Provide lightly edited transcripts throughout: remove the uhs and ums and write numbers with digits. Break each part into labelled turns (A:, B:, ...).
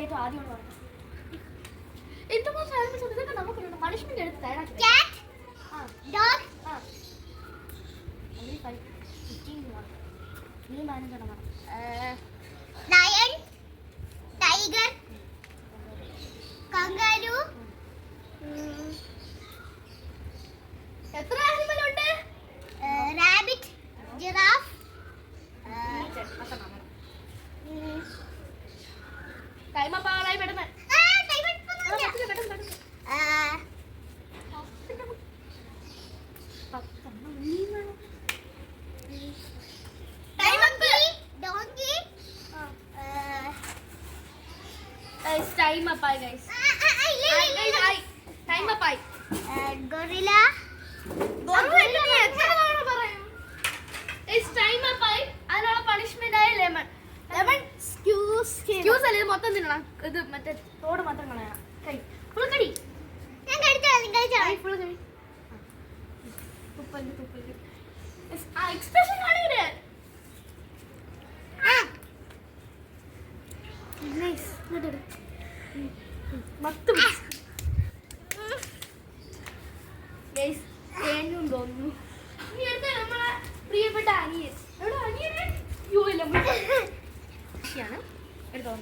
A: ഏറ്റവും ആദ്യം പറഞ്ഞു എന്തുമാത്രം ഇതൊക്കെ നമുക്കുണ്ട് പണിഷ്മെന്റ് എടുത്ത് തയ്യാറാക്കി
B: ലയൺ ടൈഗർ കങ്കാരു
A: എത്ര ആനിമൽ ഉണ്ട്
B: റാബിറ്റ് ജിറാഫ്
A: കൈമപ്പാളായി പെടുന്ന Time up, guys. Time up.
B: Gorilla.
A: It's time up. അതിനുള്ള പണിഷ്മെന്റ് ആയ ലെമൺ എക്സ്ക്യൂസ് അല്ലേ മൊത്തം തിന്നണം ഇത് മറ്റേ തോട് മാത്രം കളയണം കൈ ഫുൾ കടി
B: ഞാൻ കഴിച്ചാൽ
A: ഫുൾ കടി തുപ്പല് ആ എക്സ്പ്രഷൻ കാണില്ലേ നൈസ് മൊത്തം ഗൈസ് തേനും തോന്നുന്നു ഇനി അടുത്ത നമ്മളെ പ്രിയപ്പെട്ട അനിയൻ എവിടെ അനിയനെ യു എല്ലാം എടുത്തോ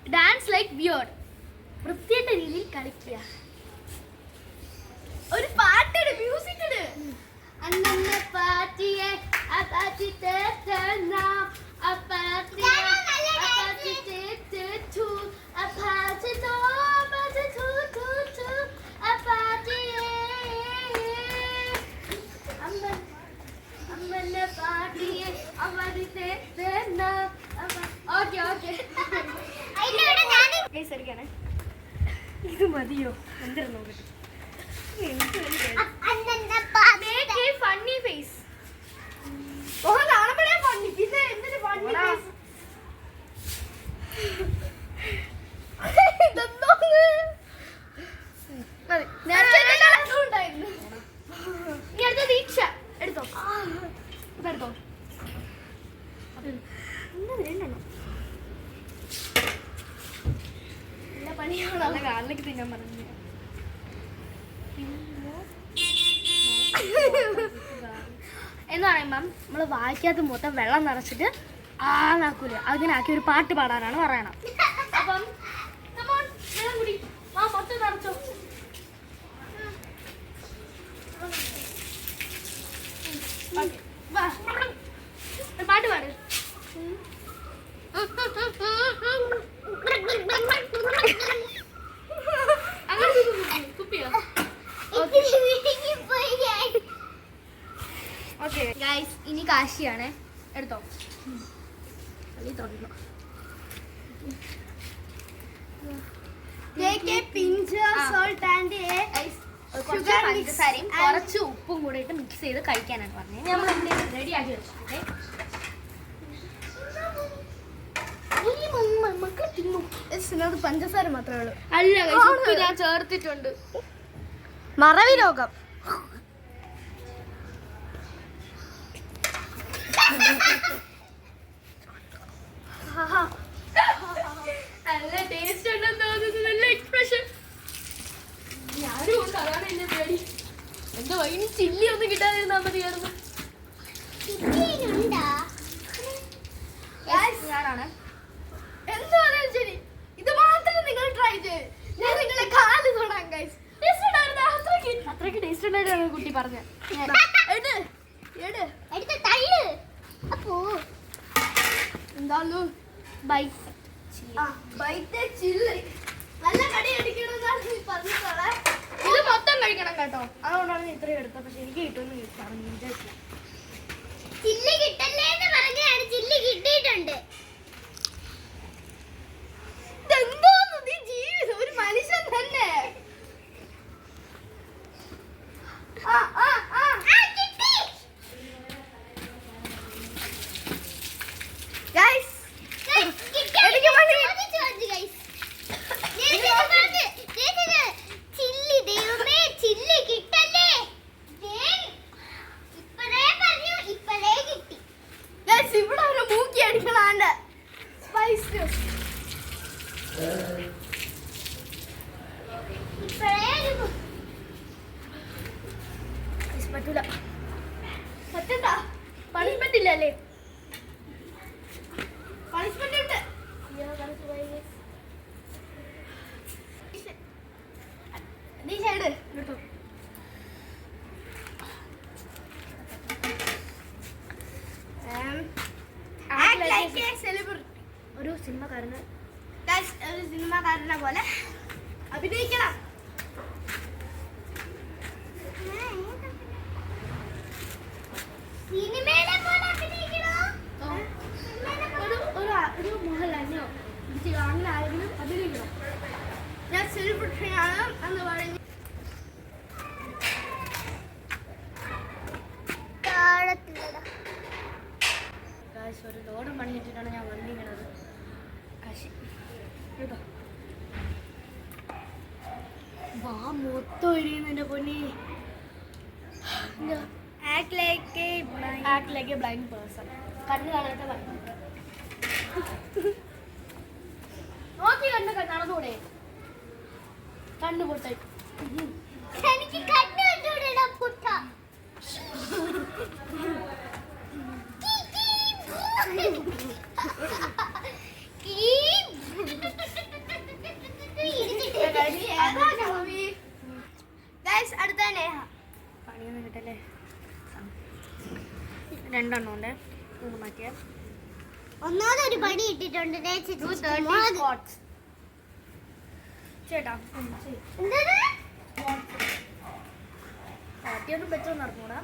A: ഡാൻസ് ലൈക്ക് ബിയോഡ് വൃത്തിയായിട്ട രീതിയിൽ കളിക്കുക ഒരു പാട്ടിട് മ്യൂസിക് ഇട് അന്നന്ന പാട്ടിയെ അപാറ്റി തേറ്റന അപാറ്റി അപാറ്റി തേറ്റു അപാറ്റി തോ അപാറ്റി തു തു തു അപാറ്റി അമ്മന്ന പാട്ടിയെ അപാറ്റി തേറ്റന ഓക്കേ ഗൈസ് എടുക്കാനേ ഇത് മതിയോ എന്തിനാ നോക്കട്ടെ ഫണ്ണി ഫേസ് കാണുമ്പോഴേ ഫണ്ണി പിന്നെ എന്തിന് ഫണ്ണി ഫേസ് ഇനി അടുത്ത ദീക്ഷ എടുത്തോ ഇതെടുത്തോ എല്ലാ പണിയാണ് നല്ല കാലിലേക്ക് തിന്നാൻ പറഞ്ഞു എന്ന് പറയുമ്പം നമ്മൾ വായിക്കാത്ത മൊത്തം വെള്ളം നിറച്ചിട്ട് ആക്കൂല അങ്ങനെ ആക്കി ഒരു പാട്ട് പാടാനാണ് പറയണം അപ്പം വെള്ളം കുടി മൊത്തം നിറച്ചോ പാട്ട് പാട് അങ്ങനെ കുപ്പിയോ ഓക്കെ ഗൈസ് ഇനി കാശിയാണ് എടുത്തോ പഞ്ചസാരയും കുറച്ച് ഉപ്പും കൂടെ ഇട്ട് മിക്സ് ചെയ്ത് കഴിക്കാനാണ് പറഞ്ഞത് നമ്മൾ എന്തെങ്കിലും റെഡി ആക്കി വെച്ചിട്ടുണ്ട് പഞ്ചസാര മാത്രമേ ഉള്ളൂ അല്ല ഉപ്പ് ഞാൻ ചേർത്തിട്ടുണ്ട് മറവി രോഗം നല്ല ടേസ്റ്റ് ഉണ്ടെന്ന് തോന്നുന്നു നല്ല എക്സ്പ്രഷൻ ഞാനും ഉണ്ട് അതാണ് എന്റെ പേടി എന്തോ ഇനി ചില്ലി ഒന്നും കിട്ടാതിരുന്നാ മതിയായിരുന്നു ഞാനാണ് എന്ത് പറയാൻ ശരി ഇത് മാത്രം നിങ്ങൾ ട്രൈ ചെയ്ത് ഞാൻ നിങ്ങളെ കാല് തൊടാം ഗൈസ് അത്രയ്ക്ക് ടേസ്റ്റ് ഉണ്ടായിട്ടാണ് കുട്ടി പറഞ്ഞത് എന്താന്നു ബൈറ്റ് ചില്ലി നല്ല കടി അടിക്കണമെന്നാണ് നീ പറഞ്ഞിട്ടുള്ളത് ഇത് മൊത്തം കഴിക്കണം കേട്ടോ അതുകൊണ്ടാണ് നീ ഇത്രയും എടുത്തത് പക്ഷെ എനിക്ക് കിട്ടുമെന്ന് പറഞ്ഞു വിചാരിച്ചില്ല
B: ചില്ലി കിട്ടല്ലേ എന്ന് പറഞ്ഞാണ് ചില്ലി കിട്ടിയിട്ടുണ്ട്
A: ഇതെന്തോന്നു നീ ജീവിതം ഒരു മനുഷ്യൻ തന്നെ പറ്റൂല. പറ്റണ്ട. പണിഷ്മെന്റ് ഇല്ല അല്ലേ? പണിഷ്മെന്റ് ഉണ്ട്. നീ സൈഡ് കേട്ടോ. ഒരു സിനിമക്കാരനെ പോലെ അഭിനയിക്കണം. ഒരു മോഹൻലാലിനെയോ അങ്ങനെ ആരെങ്കിലും അഭിനയിക്കണം. ഞാൻ സെലിബ്രിറ്റിയാണ് എന്ന് പറഞ്ഞ് ഒരു ലോഡ് പണി ഇട്ടിട്ടാണ് ഞാൻ വന്നിരിക്കണത്. കാശി കേട്ടോ. വാ മൊത്തം ഇരിയുന്നതിൻ്റെ പൊന്നി. Act like a blind person. കണ്ണ് കാണാത്ത നോക്കി കണ്ണ് നടന്നൂടെ? കണ്ണ് പൊട്ടായി.
B: എനിക്ക് കണ്ണു കണ്ടുകൂടാ പുട്ട. അടുത്ത
A: പണിയൊന്നും കിട്ടല്ലേ? രണ്ടെണ്ണം ഉണ്ട്. മൂന്ന് മാറ്റിയ
B: ഒന്നാമതൊരു പണി ഇട്ടിട്ടുണ്ട്
A: ചേട്ടാ. പാട്ടിയൊന്നും വെച്ചോ നടന്നൂടാ.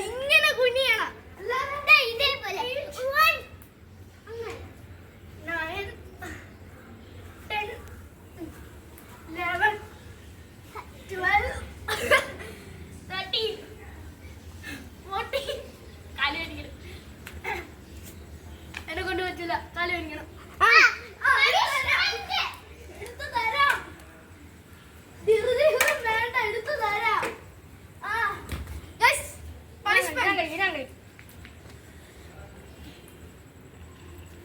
A: ഇങ്ങനെ കുനിയണം.
B: ഇതേപോലെ
A: 9, 10, 11, 12, 13, 14. കാല് വേദനിക്കണം. എന്നെ കൊണ്ട് പറ്റില്ല. കാല് വേദനിക്കണം. എടുത്തു തരാം. വേണ്ട, എടുത്തു തരാം.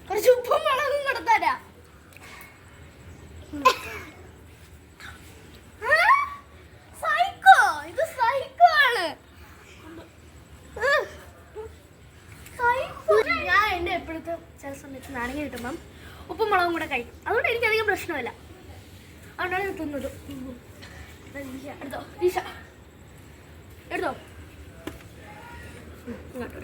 A: കുറച്ച് ഉപ്പും മുളകും കൊടുത്തരാ. സൈക്കോ, ഇത് സൈക്കോ ആണ്. ഞാൻ എൻ്റെ എപ്പോഴത്തെ ചില സമയത്ത് നാരങ്ങ കിട്ടുമ്പം ഉപ്പും മുളകും കൂടെ കഴിക്കും. അതുകൊണ്ട് എനിക്കധികം പ്രശ്നമില്ല. അതുകൊണ്ടാണ് ഞാൻ തിന്നത്. എടുത്തോ ഈശ, എടുത്തോ. ഇങ്ങോട്ടോ.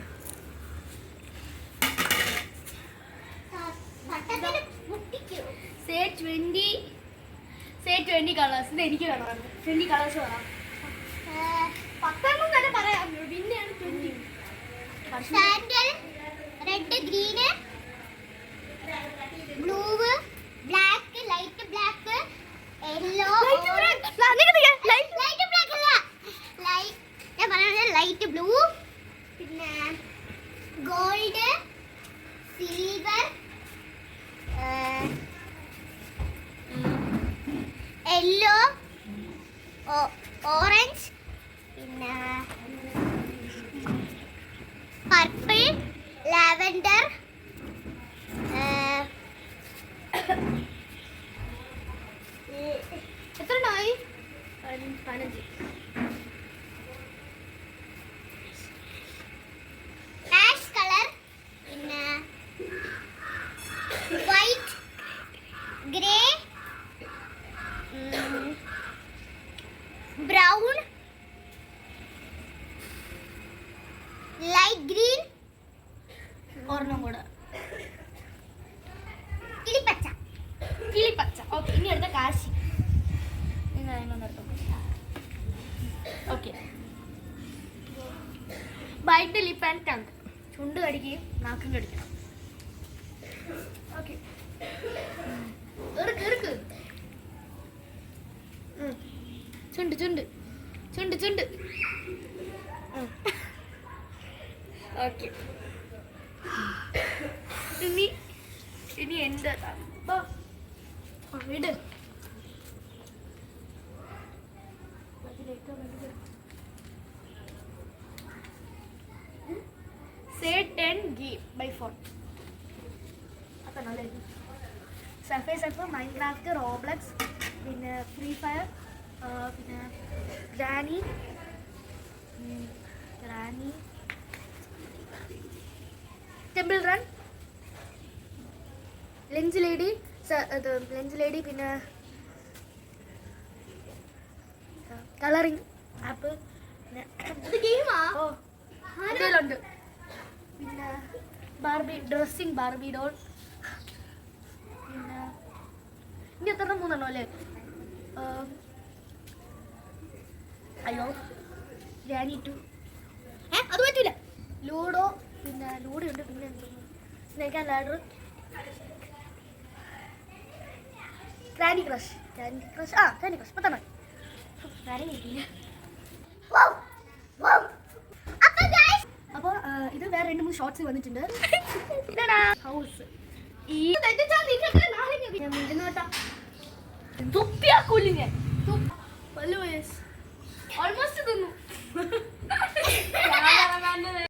A: Say 20 colours. ഇത് എനിക്ക് കാണാം. 20 കളേഴ്സ് കാണാം. 10 തന്നെ പറയാം. പിന്നെയാണ് 20.
B: Red, green, blue, black, light black, yellow, light black അല്ല, ഞാൻ പറയുന്നത് ലൈറ്റ് ബ്ലൂ, പിന്നെ ഗോൾഡ്, സിൽവർ, യെല്ലോ, ഓറഞ്ച്, പിന്നെ പർപ്പിൾ, ലാവൻഡർ,
A: എത്ര എണ്ണമായി? 15.
B: ആഷ് കളർ, പിന്നെ white, grey, brown, light green,
A: ഒരെണ്ണം കൂടെ
B: കിളിപ്പച്ച.
A: ഓക്കെ, ഇനി അടുത്ത കാശി. Okay. Bite lip and tongue. ചുണ്ട് കടിക്കുകയും നാക്കും കടിക്കണം. ഓക്കെ. ചുണ്ട്. ഓക്കെ. ഇനി എൻ്റെ വിട്. Say 10 game by phone. അപ്പം നല്ലതായിരുന്നു. സർഫേ സർഫ്, മൈൻക്രാഫ്റ്റ്, റോബ്ലക്സ്, പിന്നെ ഫ്രീ ഫയർ, പിന്നെ granny, temple run, lunch lady, പിന്നെ കളറിങ് ആപ്പ്, പിന്നെ ഓ ഇതിലുണ്ട്, പിന്നെ ഡ്രസ്സിങ് ബാർബി ഡോൾ, പിന്നെ ഇനി എത്ര 3 അല്ലേ? അയ്യോ ഗ്രാനി 2, അത് പറ്റില്ല. ലൂഡോ, പിന്നെ ലൂഡോ ഉണ്ട്, പിന്നെ snake and ladder, candy crush പത്തെണ്ണം. അപ്പോൾ ഇത് വേറെ 2-3 ഷോർട്സ് വന്നിട്ടുണ്ട്. ഹൗസ് ഈ തുപ്പിയാക്കൂല ഞാൻ.